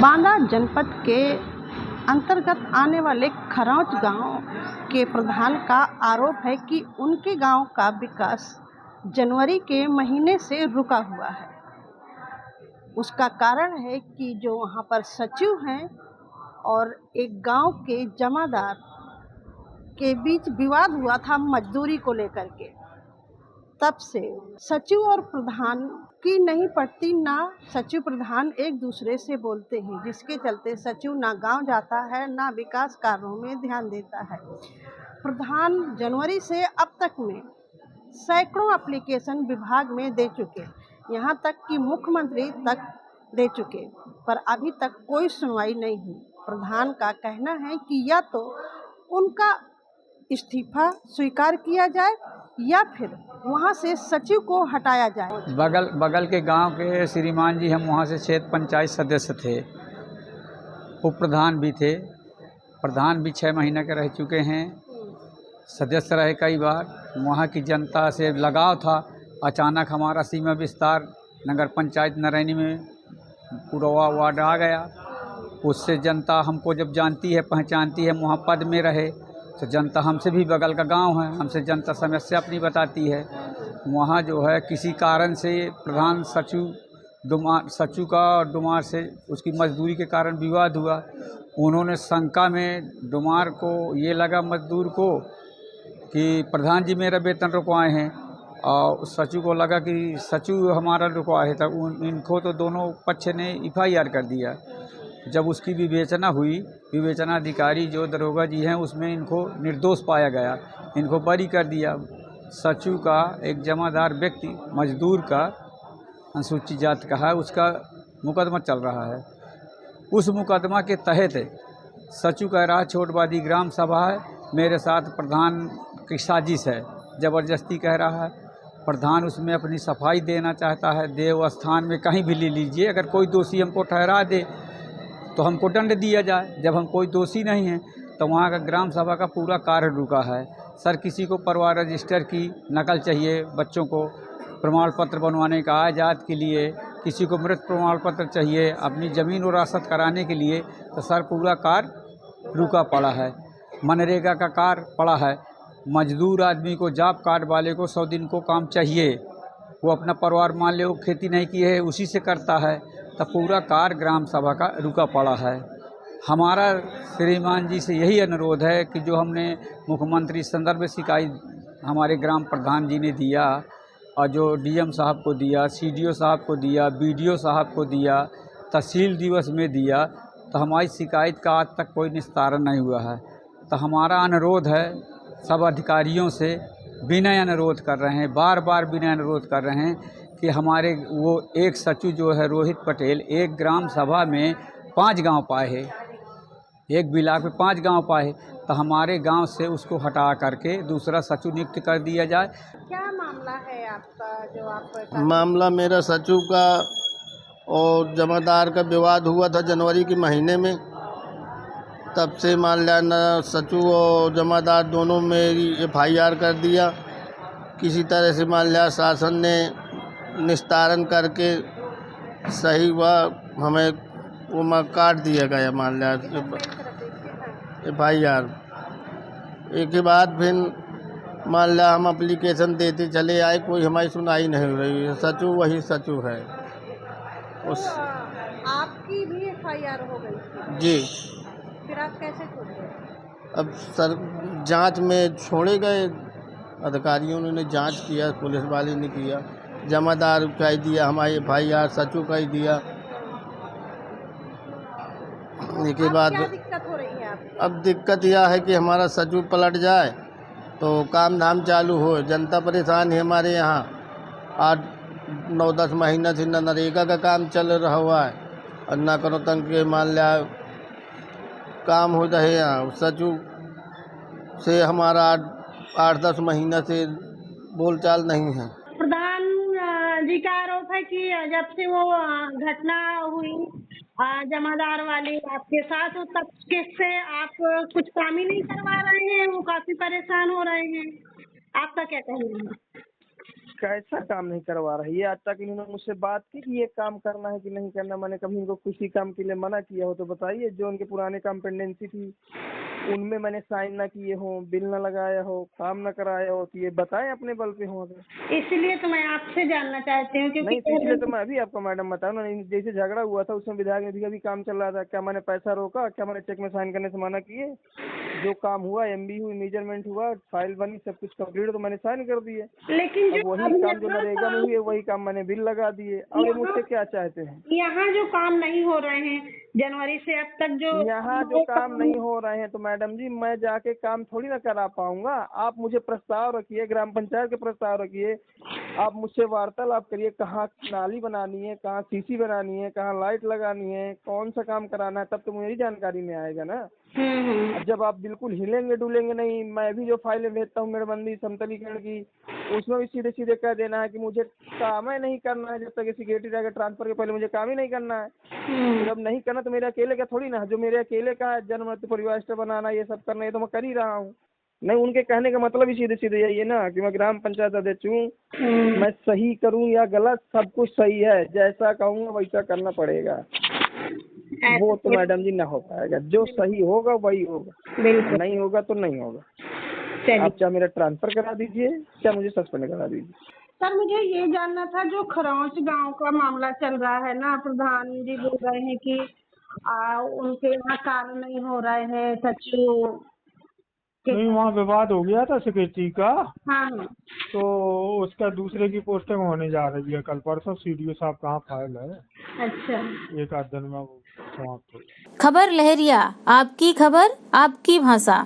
बांदा जनपद के अंतर्गत आने वाले खरौच गांव के प्रधान का आरोप है कि उनके गांव का विकास जनवरी के महीने से रुका हुआ है। उसका कारण है कि जो वहां पर सचिव हैं और एक गांव के जमादार के बीच विवाद हुआ था मजदूरी को लेकर के। तब से सचिव और प्रधान की नहीं पड़ती, ना सचिव प्रधान एक दूसरे से बोलते हैं, जिसके चलते सचिव ना गांव जाता है ना विकास कार्यों में ध्यान देता है। प्रधान जनवरी से अब तक में सैकड़ों एप्लीकेशन विभाग में दे चुके, यहाँ तक कि मुख्यमंत्री तक दे चुके, पर अभी तक कोई सुनवाई नहीं हुई। प्रधान का कहना है कि या तो उनका इस्तीफा स्वीकार किया जाए या फिर वहां से सचिव को हटाया जाए। बगल के गांव के श्रीमान जी, हम वहां से क्षेत्र पंचायत सदस्य थे, उप प्रधान भी थे, प्रधान भी 6 महीने के रह चुके हैं, सदस्य रहे कई बार। वहां की जनता से लगाव था। अचानक हमारा सीमा विस्तार नगर पंचायत नरैनी में पूरा वार्ड आ गया। उससे जनता हमको जब जानती है, पहचानती है, वहाँ पद में रहे तो जनता हमसे भी, बगल का गांव है, हमसे जनता समस्या अपनी बताती है। वहाँ जो है किसी कारण से प्रधान सचिव का और डुमार से उसकी मजदूरी के कारण विवाद हुआ। उन्होंने शंका में डुमार को ये लगा, मजदूर को, कि प्रधान जी मेरा वेतन रुकवाए हैं, और सचिव को लगा कि सचिव हमारा रुकवाए है। तब इनको तो दोनों पक्ष ने FIR कर दिया। जब उसकी विवेचना हुई, विवेचना अधिकारी जो दरोगा जी हैं, उसमें इनको निर्दोष पाया गया, इनको बरी कर दिया। सचिव का एक जमादार व्यक्ति मजदूर का, अनुसूचित जाति का है, उसका मुकदमा चल रहा है। उस मुकदमा के तहत सचिव कह रहा है छोटवादी ग्राम सभा है, मेरे साथ प्रधान की साजिश है, ज़बरदस्ती कह रहा है। प्रधान उसमें अपनी सफाई देना चाहता है, देव स्थान में कहीं भी ले लीजिए, अगर कोई दोषी हमको ठहरा दे तो हमको दंड दिया जाए। जब हम कोई दोषी नहीं हैं तो वहाँ का ग्राम सभा का पूरा कार्य रुका है। सर, किसी को परिवार रजिस्टर की नकल चाहिए, बच्चों को प्रमाण पत्र बनवाने का आजाद के लिए, किसी को मृत प्रमाण पत्र चाहिए अपनी ज़मीन वरासत कराने के लिए, तो सर पूरा कार्य रुका पड़ा है। मनरेगा का कार्य पड़ा है। मजदूर आदमी को, जॉब कार्ड वाले को 100 दिन को काम चाहिए, वो अपना परिवार, मान लो खेती नहीं की है, उसी से करता है, तो पूरा कार्य ग्राम सभा का रुका पड़ा है। हमारा श्रीमान जी से यही अनुरोध है कि जो हमने मुख्यमंत्री संदर्भ में शिकायत हमारे ग्राम प्रधान जी ने दिया, और जो DM साहब को दिया, CDO साहब को दिया, BDO साहब को दिया, तहसील दिवस में दिया, तो हमारी शिकायत का आज तक कोई निस्तारण नहीं हुआ है। तो हमारा अनुरोध है सब अधिकारियों से, विनय अनुरोध कर रहे हैं, बार बार विनय अनुरोध कर रहे हैं कि हमारे वो एक सचिव जो है रोहित पटेल, एक ग्राम सभा में 5 गांव पाए हैं, एक ब्लॉक में 5 गांव पाए, तो हमारे गांव से उसको हटा करके दूसरा सचिव नियुक्त कर दिया जाए। क्या मामला है आपका? जो आप मामला मेरा सचिव का और जमादार का विवाद हुआ था जनवरी के महीने में। तब से मान लिया न सचिव और जमादार दोनों मेरी FIR कर दिया। किसी तरह से मान लिया शासन ने निस्तारण करके सही हुआ, हमें वो काट दिया गया, मान लिया FIR। एक के बाद फिर मान लिया हम एप्लीकेशन देते चले आए, कोई हमारी सुनाई नहीं हो रही है। सचिव वही सचिव है। उस आपकी भी FIR हो गई जी, फिर आप कैसे छोड़ गए? अब सर जांच में छोड़े गए, अधिकारियों ने जांच किया, पुलिस वाले ने किया, जमादार का ही दिया, हमारी FIR सचिव का ही दिया। इसके बाद क्या दिक्कत हो रही है आपको? अब दिक्कत यह है कि हमारा सचिव पलट जाए तो काम धाम चालू हो। जनता परेशान है हमारे यहाँ। 8-9-10 महीना से न नरेगा का काम चल रहा हुआ है और न करो तंग के मान लिया काम हो रहे यहाँ। सचिव से हमारा 8-10 महीना से बोलचाल नहीं है। प्रधान जी का आरोप है कि जब से वो घटना हुई जमादार वाली आपके साथ, तब से आप कुछ काम ही नहीं करवा रहे हैं, वो काफी परेशान हो रहे हैं। आपका क्या कहना है? कैसा काम नहीं करवा रही है? आज तक इन्होंने मुझसे बात की कि ये काम करना है कि नहीं करना। मैंने कभी इनको किसी काम के लिए मना किया हो तो बताइए। जो उनके पुराने काम पेंडेंसी थी उनमें मैंने साइन ना किए हो, बिल ना लगाया हो, काम ना कराया हो, तो ये बताएं अपने बल पे हो अगर। इसलिए तो मैं आपसे जानना चाहती हूँ नहीं तो इसलिए तो मैं अभी आपको मैडम बताऊँ ना, जैसे झगड़ा हुआ था उसमें विधायक निधि का भी काम चल रहा था, क्या मैंने पैसा रोका? क्या मैंने चेक में साइन करने से मना किए? जो काम हुआ, MB हुई, मेजरमेंट हुआ, फाइल बनी, सब कुछ कंप्लीट, तो मैंने साइन कर दिए। लेकिन अब वही काम जो नरेगा में हुए वही काम मैंने बिल लगा दिए। अब ये मुझसे क्या चाहते हैं? यहाँ जो काम नहीं हो रहे हैं जनवरी से अब तक जो यहाँ जो काम नहीं हो रहे हैं तो मैडम जी मैं जाके काम थोड़ी ना करा पाऊंगा। आप मुझे प्रस्ताव रखिए, ग्राम पंचायत के प्रस्ताव रखिए, आप मुझसे वार्तालाप करिए, कहाँ नाली बनानी है, कहाँ सीसी बनानी है, कहाँ लाइट लगानी है, कौन सा काम कराना है, तब तो मेरी जानकारी में आएगा ना। अब जब आप बिल्कुल हिलेंगे डुलेंगे नहीं, मैं भी जो फाइलें भेजता हूँ मेड़बंदी समतलीकरण की, उसमें भी सीधे सीधे कह देना है कि मुझे काम ही नहीं करना है, जब तक सिक्योरिटी रहेगा ट्रांसफर के पहले मुझे काम ही नहीं करना है। जब नहीं करना तो मेरे अकेले का थोड़ी ना, जो मेरे अकेले का जन्म मृत्यु परिवार रजिस्टर बनाना, ये सब करना, ये तो मैं कर ही रहा हूँ। नहीं, उनके कहने का मतलब ही सीधे सीधे यही है ना कि मैं ग्राम पंचायत अध्यक्ष हूँ, मैं सही करूँ या गलत सब कुछ सही है, जैसा कहूँगा वैसा करना पड़ेगा। वो तो मैडम जी ना हो पाएगा, जो सही होगा वही होगा, नहीं होगा तो नहीं होगा। आप चाहे मेरा ट्रांसफर करा दीजिए, चाहे मुझे सस्पेंड करा दीजिए। सर मुझे ये जानना था, जो खरौच गांव का मामला चल रहा है ना, प्रधान जी बोल रहे हैं कि उनके यहाँ कार्य नहीं हो रहे हैं, सचिव नहीं, वहाँ विवाद हो गया था सिक्योरिटी का। हाँ तो उसका दूसरे की पोस्टिंग होने जा रही है कल परसों। CDO साहब कहाँ फाइल है, अच्छा, एक आध दिन में वो समाप्त हो। खबर लहरिया, आपकी खबर आपकी भाषा।